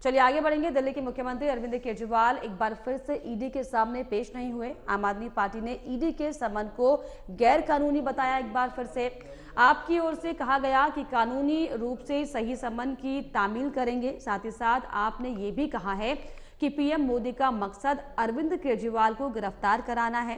चलिए आगे बढ़ेंगे। दिल्ली के मुख्यमंत्री अरविंद केजरीवाल एक बार फिर से ईडी के सामने पेश नहीं हुए। आम आदमी पार्टी ने ईडी के समन को गैर कानूनी बताया। एक बार फिर से आपकी ओर से कहा गया कि कानूनी रूप से सही समन की तामील करेंगे। साथ ही साथ आपने ये भी कहा है कि पीएम मोदी का मकसद अरविंद केजरीवाल को गिरफ्तार कराना है।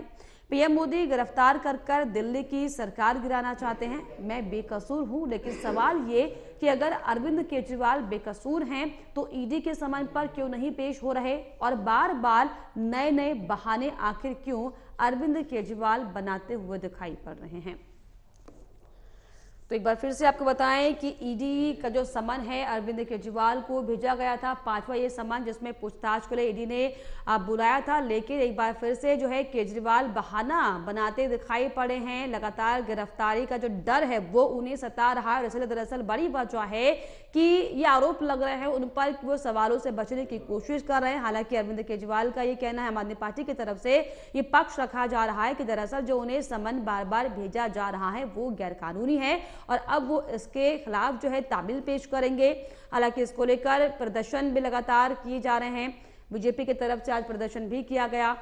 पीएम मोदी गिरफ्तार कर दिल्ली की सरकार गिराना चाहते हैं। मैं बेकसूर हूं, लेकिन सवाल ये कि अगर अरविंद केजरीवाल बेकसूर हैं तो ईडी के समन पर क्यों नहीं पेश हो रहे और बार बार नए नए बहाने आखिर क्यों अरविंद केजरीवाल बनाते हुए दिखाई पड़ रहे हैं। तो एक बार फिर से आपको बताएं कि ईडी का जो समन है अरविंद केजरीवाल को भेजा गया था, 5वां ये समन जिसमें पूछताछ के लिए ईडी ने बुलाया था। लेकिन एक बार फिर से जो है केजरीवाल बहाना बनाते दिखाई पड़े हैं। लगातार गिरफ्तारी का जो डर है वो उन्हें सता रहा है। इसलिए दरअसल बड़ी वजह है कि ये आरोप लग रहे हैं उन पर कि वो सवालों से बचने की कोशिश कर रहे हैं। हालांकि अरविंद केजरीवाल का ये कहना है, आम आदमी पार्टी की तरफ से ये पक्ष रखा जा रहा है कि दरअसल जो उन्हें समन बार बार भेजा जा रहा है वो गैरकानूनी है और अब वो इसके खिलाफ जो है तामील पेश करेंगे। हालांकि इसको लेकर प्रदर्शन भी लगातार किए जा रहे हैं। बीजेपी की तरफ से आज प्रदर्शन भी किया गया।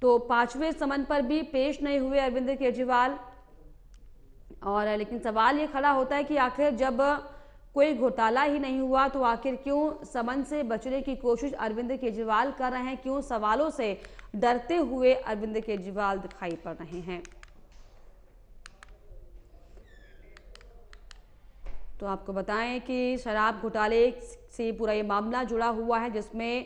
तो 5वें समन पर भी पेश नहीं हुए अरविंद केजरीवाल। और लेकिन सवाल ये खड़ा होता है कि आखिर जब कोई घोटाला ही नहीं हुआ तो आखिर क्यों समन से बचने की कोशिश अरविंद केजरीवाल कर रहे हैं, क्यों सवालों से डरते हुए अरविंद केजरीवाल दिखाई पड़ रहे हैं। तो आपको बताएं कि शराब घोटाले से पूरा ये मामला जुड़ा हुआ है, जिसमें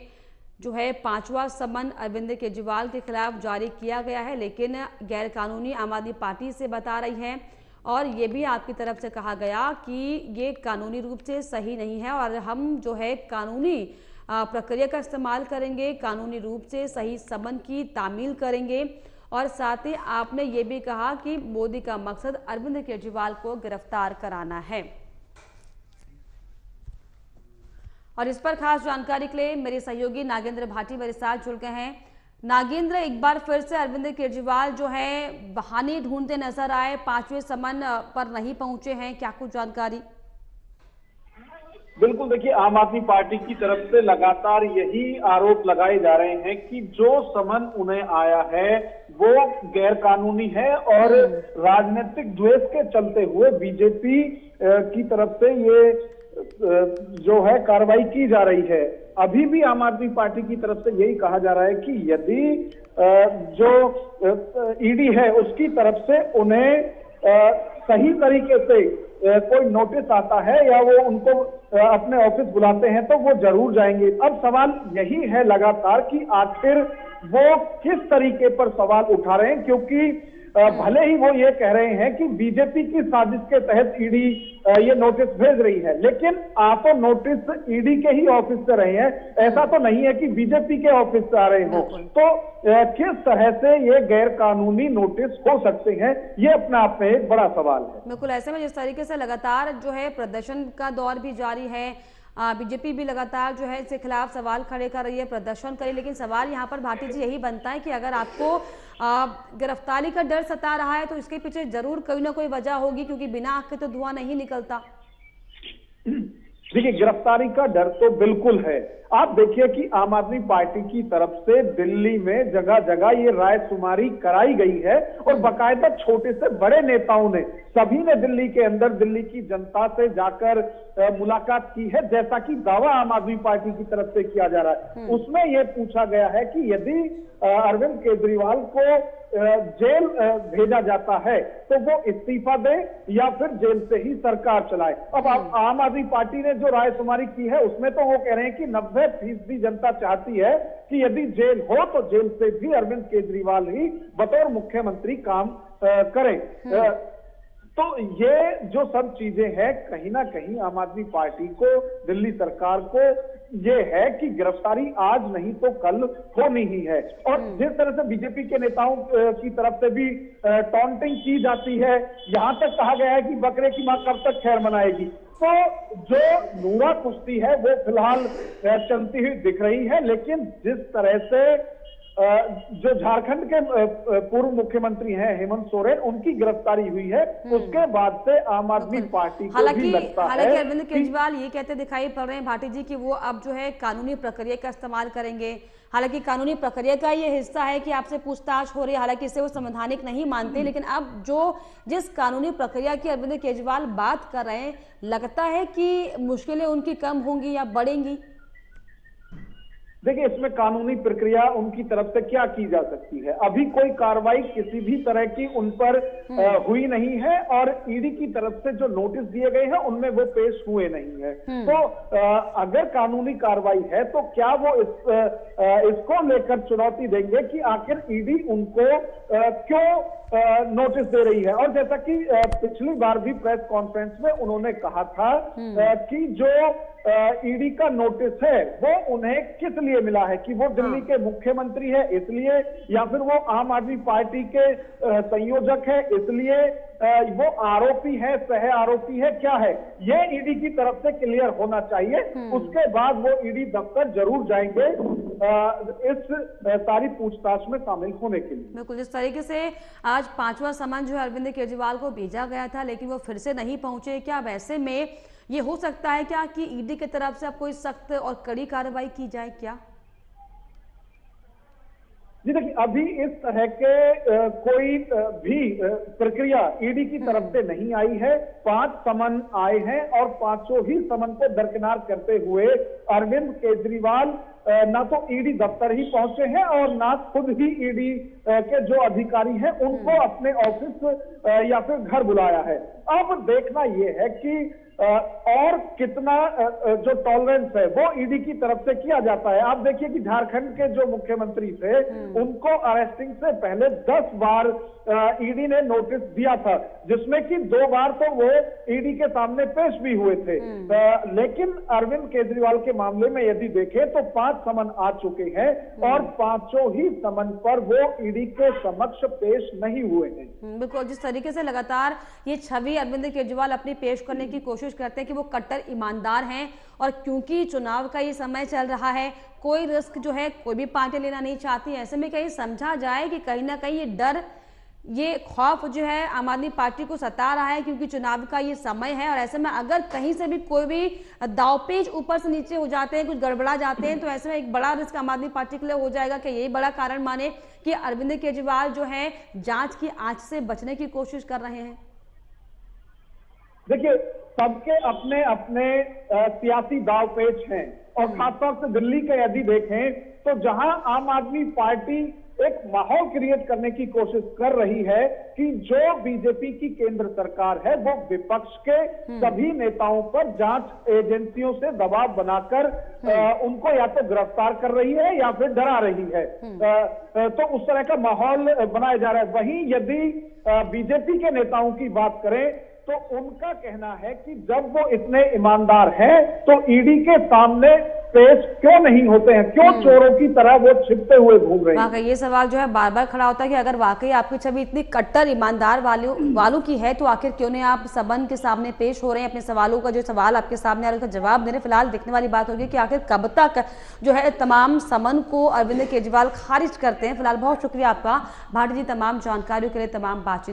जो है 5वां समन अरविंद केजरीवाल के खिलाफ जारी किया गया है, लेकिन गैरकानूनी आम आदमी पार्टी से बता रही है। और ये भी आपकी तरफ से कहा गया कि ये कानूनी रूप से सही नहीं है और हम जो है कानूनी प्रक्रिया का इस्तेमाल करेंगे, कानूनी रूप से सही समन की तामील करेंगे। और साथ ही आपने ये भी कहा कि मोदी का मकसद अरविंद केजरीवाल को गिरफ्तार कराना है। और इस पर खास जानकारी के लिए मेरे सहयोगी नागेंद्र भाटी मेरे साथ जुड़ गए हैं। नागेंद्र, एक बार फिर से अरविंद केजरीवाल जो है बहाने ढूंढते नजर आए, 5वें समन पर नहीं पहुंचे हैं, क्या कुछ जानकारी? बिल्कुल, देखिए आम आदमी पार्टी की तरफ से लगातार यही आरोप लगाए जा रहे हैं कि जो समन उन्हें आया है वो गैरकानूनी है और राजनीतिक द्वेष के चलते हुए बीजेपी की तरफ से ये जो है कार्रवाई की जा रही है। अभी भी आम आदमी पार्टी की तरफ से यही कहा जा रहा है कि यदि जो ईडी है उसकी तरफ से उन्हें सही तरीके से कोई नोटिस आता है या वो उनको अपने ऑफिस बुलाते हैं तो वो जरूर जाएंगे। अब सवाल यही है लगातार कि आखिर वो किस तरीके पर सवाल उठा रहे हैं, क्योंकि भले ही वो ये कह रहे हैं कि बीजेपी की साजिश के तहत ईडी ये नोटिस भेज रही है, लेकिन आप तो नोटिस ईडी के ही ऑफिस से रहे हैं, ऐसा तो नहीं है कि बीजेपी के ऑफिस से आ रहे हो। तो किस तरह से ये गैर कानूनी नोटिस हो सकते हैं, ये अपने आप में एक बड़ा सवाल है। बिल्कुल, ऐसे में जिस तरीके से लगातार जो है प्रदर्शन का दौर भी जारी है, बीजेपी भी लगातार जो है इसके खिलाफ सवाल खड़े कर रही है, प्रदर्शन करी, लेकिन सवाल यहाँ पर भाटी जी यही बनता है कि अगर आपको गिरफ्तारी का डर सता रहा है तो इसके पीछे जरूर कोई ना कोई वजह होगी, क्योंकि बिना आंख के तो धुआं नहीं निकलता। देखिए, गिरफ्तारी का डर तो बिल्कुल है। आप देखिए कि आम आदमी पार्टी की तरफ से दिल्ली में जगह जगह ये रायशुमारी कराई गई है और बाकायदा छोटे से बड़े नेताओं ने सभी ने दिल्ली के अंदर दिल्ली की जनता से जाकर मुलाकात की है, जैसा कि दावा आम आदमी पार्टी की तरफ से किया जा रहा है। उसमें यह पूछा गया है कि यदि अरविंद केजरीवाल को जेल भेजा जाता है तो वो इस्तीफा दे या फिर जेल से ही सरकार चलाए। अब आम आदमी पार्टी ने जो रायशुमारी की है उसमें तो वो कह रहे हैं कि 90% जनता चाहती है कि यदि जेल हो तो जेल से भी अरविंद केजरीवाल ही बतौर मुख्यमंत्री काम करें। तो ये जो सब चीजें हैं कहीं ना कहीं आम आदमी पार्टी को, दिल्ली सरकार को ये है कि गिरफ्तारी आज नहीं तो कल होनी ही है। और जिस तरह से बीजेपी के नेताओं की तरफ से भी टॉन्टिंग की जाती है, यहां तक कहा गया है कि बकरे की मां कब तक खैर मनाएगी, तो जो नूरा कुश्ती है वो फिलहाल चलती हुई दिख रही है। लेकिन जिस तरह से जो झारखंड के पूर्व मुख्यमंत्री हैं हेमंत सोरेन, उनकी गिरफ्तारी हुई है। उसके बाद से आम आदमी पार्टी को भी लगता है। हालांकि अरविंद केजरीवाल ये कहते दिखाई पड़ रहे हैं भाटी जी कि वो अब जो है कानूनी प्रक्रिया का इस्तेमाल करेंगे। हालांकि कानूनी प्रक्रिया का ये हिस्सा है कि आपसे पूछताछ हो रही है, हालांकि इसे वो संवैधानिक नहीं मानते, लेकिन अब जिस कानूनी प्रक्रिया की अरविंद केजरीवाल बात कर रहे हैं, लगता है कि मुश्किलें उनकी कम होंगी या बढ़ेंगी? देखिए, इसमें कानूनी प्रक्रिया उनकी तरफ से क्या की जा सकती है? अभी कोई कार्रवाई किसी भी तरह की उन पर हुई नहीं है और ईडी की तरफ से जो नोटिस दिए गए हैं उनमें वो पेश हुए नहीं है। तो अगर कानूनी कार्रवाई है तो क्या वो इसको लेकर चुनौती देंगे कि आखिर ईडी उनको क्यों नोटिस दे रही है? और जैसा कि पिछली बार भी प्रेस कॉन्फ्रेंस में उन्होंने कहा था कि जो ईडी का नोटिस है वो उन्हें किस लिए मिला है, कि वो दिल्ली के मुख्यमंत्री है इसलिए, या फिर वो आम आदमी पार्टी के संयोजक है इसलिए, वो आरोपी है, सह आरोपी है, क्या है? ये ईडी की तरफ से क्लियर होना चाहिए। उसके बाद वो ईडी दफ्तर जरूर जाएंगे इस सारी पूछताछ में शामिल होने के लिए। बिल्कुल, जिस तरीके से आज 5वां समन जो है अरविंद केजरीवाल को भेजा गया था लेकिन वो फिर से नहीं पहुंचे, क्या वैसे में ये हो सकता है क्या कि ईडी की तरफ से अब कोई सख्त और कड़ी कार्रवाई की जाए क्या? जी देखिए, अभी इस तरह के कोई भी प्रक्रिया ईडी की तरफ से नहीं आई है। 5 समन आए हैं और 5 ही समन को दरकिनार करते हुए अरविंद केजरीवाल ना तो ईडी दफ्तर ही पहुंचे हैं और ना खुद ही ईडी के जो अधिकारी हैं उनको अपने ऑफिस या फिर घर बुलाया है। अब देखना यह है कि और कितना जो टॉलरेंस है वो ईडी की तरफ से किया जाता है। आप देखिए कि झारखंड के जो मुख्यमंत्री थे उनको अरेस्टिंग से पहले 10 बार ईडी ने नोटिस दिया था, जिसमें कि 2 बार तो वो ईडी के सामने पेश भी हुए थे। लेकिन अरविंद केजरीवाल के मामले में यदि देखें तो 5 समन आ चुके हैं और 5 ही समन पर वो ईडी के समक्ष पेश नहीं हुए हैं। बिल्कुल, जिस तरीके से लगातार ये छवि अरविंद केजरीवाल अपनी पेश करने की कोशिश करते हैं कि वो कट्टर ईमानदार हैं, और क्योंकि चुनाव का ये समय चल रहा है, कोई रिस्क जो है कोई भी पार्टी लेना नहीं चाहती, ऐसे में कहीं समझा जाए कि कहीं ना कहीं ये डर, ये खौफ जो है आम आदमी पार्टी को सता रहा है क्योंकि चुनाव का ये समय है, और ऐसे में अगर कहीं से भी कोई भी दावपेच ऊपर से नीचे हो जाते हैं, कुछ गड़बड़ा जाते हैं, तो ऐसे में एक बड़ा रिस्क आम आदमी पार्टी के लिए हो जाएगा कि यही बड़ा कारण माने कि अरविंद केजरीवाल जो है जांच की आंच से बचने की कोशिश कर रहे हैं। देखिए, सबके अपने अपने सियासी दावपेच हैं और खासतौर से दिल्ली के यदि देखें तो जहां आम आदमी पार्टी एक माहौल क्रिएट करने की कोशिश कर रही है कि जो बीजेपी की केंद्र सरकार है वो विपक्ष के सभी नेताओं पर जांच एजेंसियों से दबाव बनाकर उनको या तो गिरफ्तार कर रही है या फिर डरा रही है। तो उस तरह का माहौल बनाया जा रहा है। वहीं यदि बीजेपी के नेताओं की बात करें तो उनका कहना है कि जब वो इतने ईमानदार हैं तो ईडी के सामने पेश क्यों नहीं होते हैं, क्यों चोरों की तरह वो छिपते हुए घूम रहे हैं? वाकई ये सवाल जो है बार बार खड़ा होता है कि अगर वाकई आपकी छवि इतनी कट्टर ईमानदार वालों की है तो आखिर क्यों नहीं आप सबन के सामने पेश हो रहे हैं, अपने सवालों का जो सवाल आपके सामने आ रहा है उसका जवाब दे रहे हैं। फिलहाल देखने वाली बात होगी कि आखिर कब तक जो है तमाम समन को अरविंद केजरीवाल खारिज करते हैं। फिलहाल बहुत शुक्रिया आपका भाटी जी, तमाम जानकारियों के लिए, तमाम बातचीत